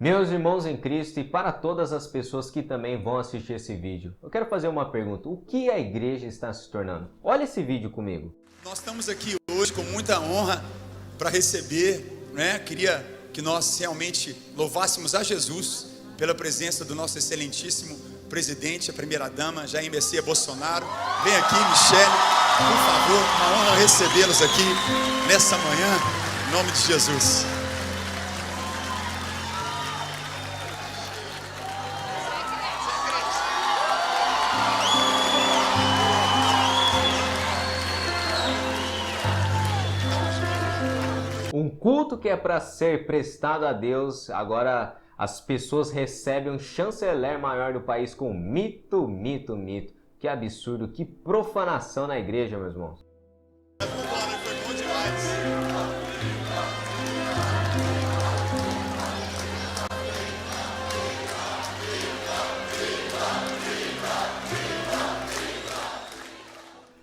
Meus irmãos em Cristo e para todas as pessoas que também vão assistir esse vídeo, eu quero fazer uma pergunta. O que a igreja está se tornando? Olha esse vídeo comigo. Nós estamos aqui hoje com muita honra para receber, Queria que nós realmente louvássemos a Jesus pela presença do nosso excelentíssimo presidente, a primeira-dama, Jair Messias Bolsonaro. Vem aqui, Michele, por favor, uma honra recebê-los aqui nessa manhã, em nome de Jesus. Um culto que é para ser prestado a Deus, agora as pessoas recebem um chanceler maior do país com mito. Que absurdo, que profanação na igreja, meus irmãos.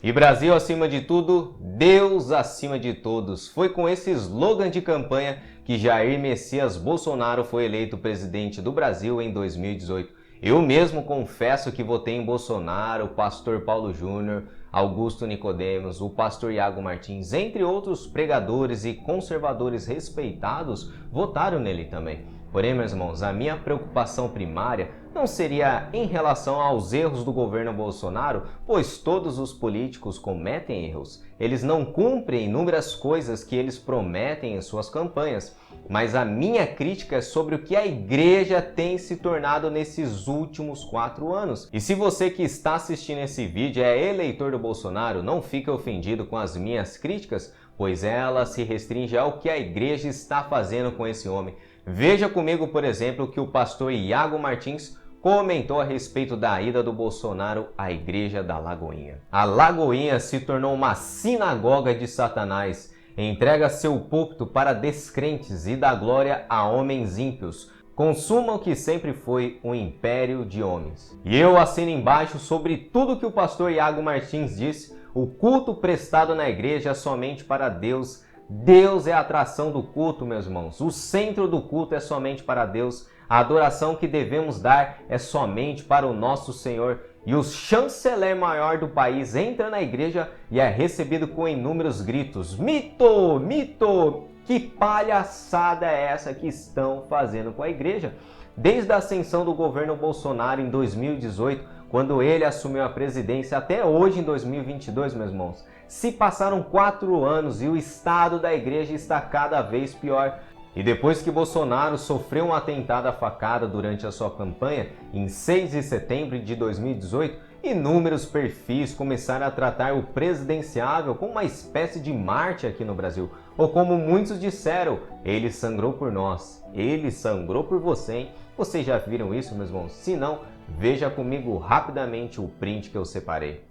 E Brasil acima de tudo, Deus acima de todos. Foi com esse slogan de campanha que Jair Messias Bolsonaro foi eleito presidente do Brasil em 2018. Eu mesmo confesso que votei em Bolsonaro, o pastor Paulo Júnior, Augusto Nicodemos, o pastor Iago Martins, entre outros pregadores e conservadores respeitados, votaram nele também. Porém, meus irmãos, a minha preocupação primária não seria em relação aos erros do governo Bolsonaro, pois todos os políticos cometem erros. Eles não cumprem inúmeras coisas que eles prometem em suas campanhas. Mas a minha crítica é sobre o que a igreja tem se tornado nesses últimos 4 anos. E se você que está assistindo esse vídeo é eleitor do Bolsonaro, não fique ofendido com as minhas críticas, pois ela se restringe ao que a igreja está fazendo com esse homem. Veja comigo, por exemplo, o que o pastor Iago Martins comentou a respeito da ida do Bolsonaro à igreja da Lagoinha. A Lagoinha se tornou uma sinagoga de Satanás, entrega seu púlpito para descrentes e dá glória a homens ímpios. Consuma o que sempre foi um império de homens. E eu assino embaixo sobre tudo que o pastor Iago Martins disse. O culto prestado na igreja é somente para Deus. Deus é a atração do culto, meus irmãos. O centro do culto é somente para Deus. A adoração que devemos dar é somente para o nosso Senhor. E o chanceler maior do país entra na igreja e é recebido com inúmeros gritos. Mito! Mito! Que palhaçada é essa que estão fazendo com a igreja? Desde a ascensão do governo Bolsonaro em 2018, quando ele assumiu a presidência, até hoje em 2022, meus irmãos, se passaram 4 anos e o estado da igreja está cada vez pior. E depois que Bolsonaro sofreu um atentado à facada durante a sua campanha, em 6 de setembro de 2018, inúmeros perfis começaram a tratar o presidenciável como uma espécie de Marte aqui no Brasil. Ou como muitos disseram, ele sangrou por nós, ele sangrou por você, hein? Vocês já viram isso, meus irmãos? Se não, veja comigo rapidamente o print que eu separei.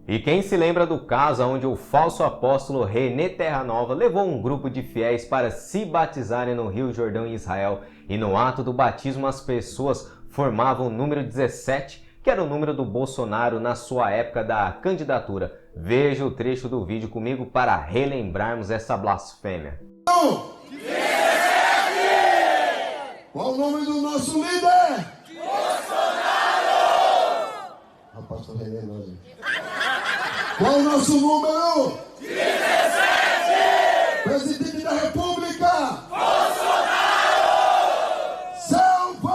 E quem se lembra do caso onde o falso apóstolo René Terranova levou um grupo de fiéis para se batizarem no Rio Jordão em Israel, e no ato do batismo as pessoas formavam o número 17, que era o número do Bolsonaro na sua época da candidatura. Veja o trecho do vídeo comigo para relembrarmos essa blasfêmia. Qual o nome do nosso líder? Bolsonaro! Pastor René, nós. Qual o nosso número? 17! Presidente da República! Bolsonaro! Salva!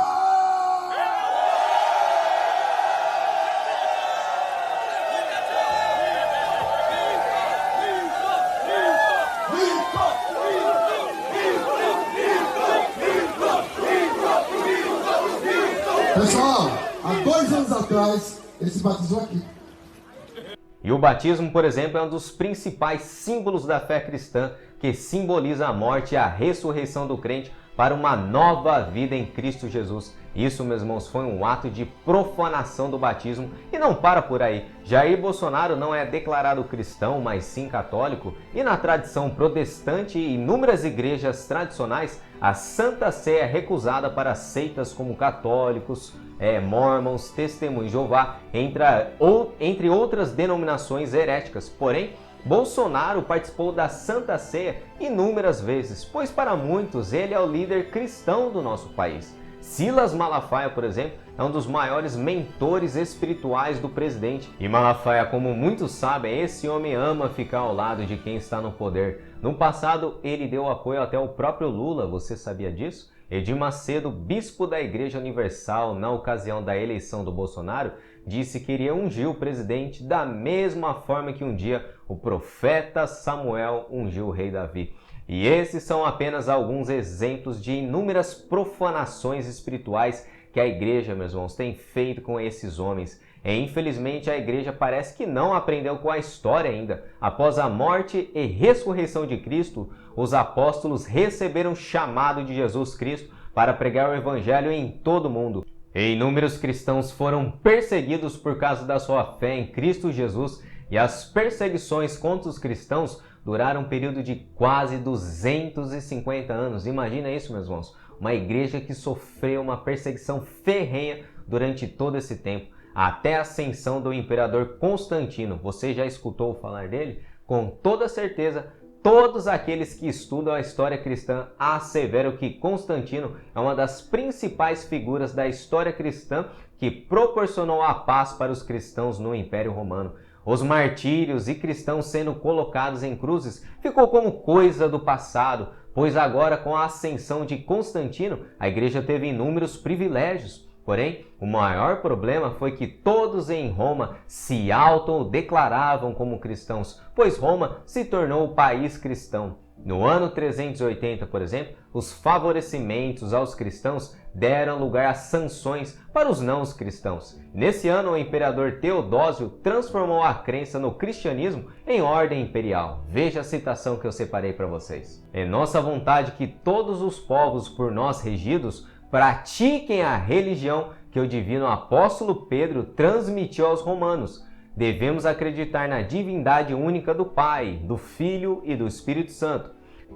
Pessoal, há 2 anos atrás, ele se batizou aqui. E o batismo, por exemplo, é um dos principais símbolos da fé cristã, que simboliza a morte e a ressurreição do crente para uma nova vida em Cristo Jesus. Isso, meus irmãos, foi um ato de profanação do batismo e não para por aí. Jair Bolsonaro não é declarado cristão, mas sim católico, e na tradição protestante e inúmeras igrejas tradicionais, a Santa Ceia é recusada para seitas como católicos, Mormons, Testemunhos de Jeová, entre outras denominações heréticas. Porém, Bolsonaro participou da Santa Ceia inúmeras vezes, pois para muitos ele é o líder cristão do nosso país. Silas Malafaia, por exemplo, é um dos maiores mentores espirituais do presidente. E Malafaia, como muitos sabem, esse homem ama ficar ao lado de quem está no poder. No passado, ele deu apoio até ao próprio Lula, você sabia disso? Edir Macedo, bispo da Igreja Universal, na ocasião da eleição do Bolsonaro, disse que iria ungir o presidente da mesma forma que um dia o profeta Samuel ungiu o rei Davi. E esses são apenas alguns exemplos de inúmeras profanações espirituais que a igreja, meus irmãos, tem feito com esses homens. E infelizmente a igreja parece que não aprendeu com a história ainda. Após a morte e ressurreição de Cristo, os apóstolos receberam o chamado de Jesus Cristo para pregar o evangelho em todo o mundo. E inúmeros cristãos foram perseguidos por causa da sua fé em Cristo Jesus, e as perseguições contra os cristãos duraram um período de quase 250 anos. Imagina isso, meus irmãos. Uma igreja que sofreu uma perseguição ferrenha durante todo esse tempo, até a ascensão do imperador Constantino. Você já escutou falar dele? Com toda certeza, todos aqueles que estudam a história cristã asseveram que Constantino é uma das principais figuras da história cristã que proporcionou a paz para os cristãos no Império Romano. Os martírios e cristãos sendo colocados em cruzes ficou como coisa do passado, pois agora com a ascensão de Constantino, a igreja teve inúmeros privilégios. Porém, o maior problema foi que todos em Roma se autodeclaravam como cristãos, pois Roma se tornou o país cristão. No ano 380, por exemplo, os favorecimentos aos cristãos deram lugar a sanções para os não cristãos. Nesse ano, o imperador Teodósio transformou a crença no cristianismo em ordem imperial. Veja a citação que eu separei para vocês. É nossa vontade que todos os povos por nós regidos pratiquem a religião que o divino apóstolo Pedro transmitiu aos romanos. Devemos acreditar na divindade única do Pai, do Filho e do Espírito Santo,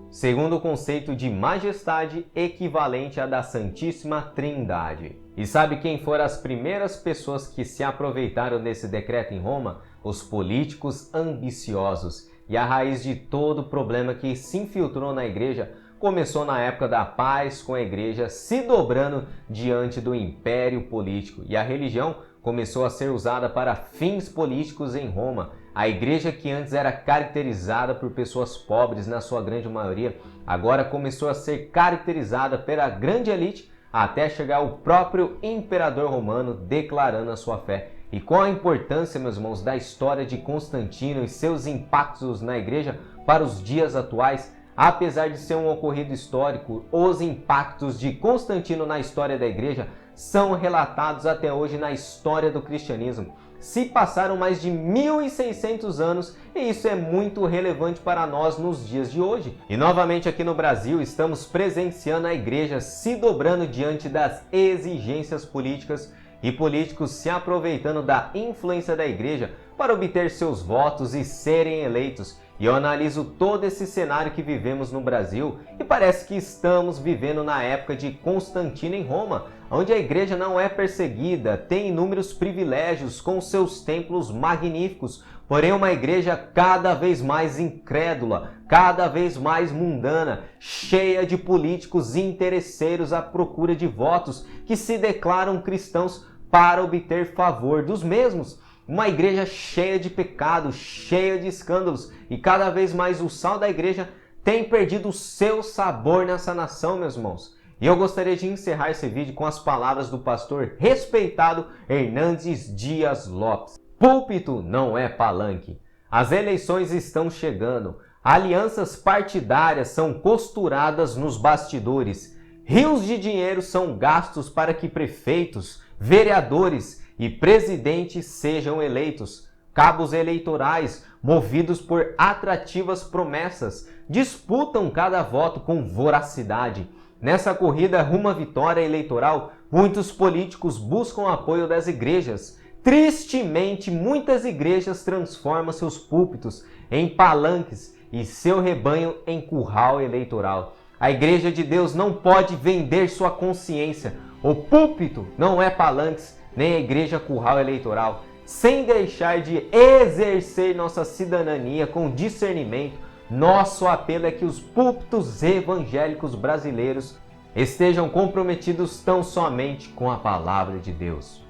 segundo o conceito de majestade equivalente à da Santíssima Trindade. E sabe quem foram as primeiras pessoas que se aproveitaram desse decreto em Roma? Os políticos ambiciosos. E a raiz de todo o problema que se infiltrou na igreja começou na época da paz, com a igreja se dobrando diante do império político, e a religião começou a ser usada para fins políticos em Roma. A igreja, que antes era caracterizada por pessoas pobres, na sua grande maioria, agora começou a ser caracterizada pela grande elite, até chegar o próprio imperador romano declarando a sua fé. E qual a importância, meus irmãos, da história de Constantino e seus impactos na igreja para os dias atuais? Apesar de ser um ocorrido histórico, os impactos de Constantino na história da igreja são relatados até hoje na história do cristianismo. Se passaram mais de 1.600 anos e isso é muito relevante para nós nos dias de hoje. E novamente aqui no Brasil estamos presenciando a igreja se dobrando diante das exigências políticas e políticos se aproveitando da influência da igreja para obter seus votos e serem eleitos. E eu analiso todo esse cenário que vivemos no Brasil e parece que estamos vivendo na época de Constantino em Roma, onde a igreja não é perseguida, tem inúmeros privilégios com seus templos magníficos, porém uma igreja cada vez mais incrédula, cada vez mais mundana, cheia de políticos interesseiros à procura de votos que se declaram cristãos para obter favor dos mesmos. Uma igreja cheia de pecados, cheia de escândalos, e cada vez mais o sal da igreja tem perdido o seu sabor nessa nação, meus irmãos. E eu gostaria de encerrar esse vídeo com as palavras do pastor respeitado Hernandes Dias Lopes. Púlpito não é palanque. As eleições estão chegando. Alianças partidárias são costuradas nos bastidores. Rios de dinheiro são gastos para que prefeitos, vereadores e presidentes sejam eleitos. Cabos eleitorais, movidos por atrativas promessas, disputam cada voto com voracidade. Nessa corrida rumo à vitória eleitoral, muitos políticos buscam apoio das igrejas. Tristemente, muitas igrejas transformam seus púlpitos em palanques e seu rebanho em curral eleitoral. A igreja de Deus não pode vender sua consciência. O púlpito não é palanques, nem a igreja curral eleitoral. sem deixar de exercer nossa cidadania com discernimento, nosso apelo é que os púlpitos evangélicos brasileiros estejam comprometidos tão somente com a palavra de Deus.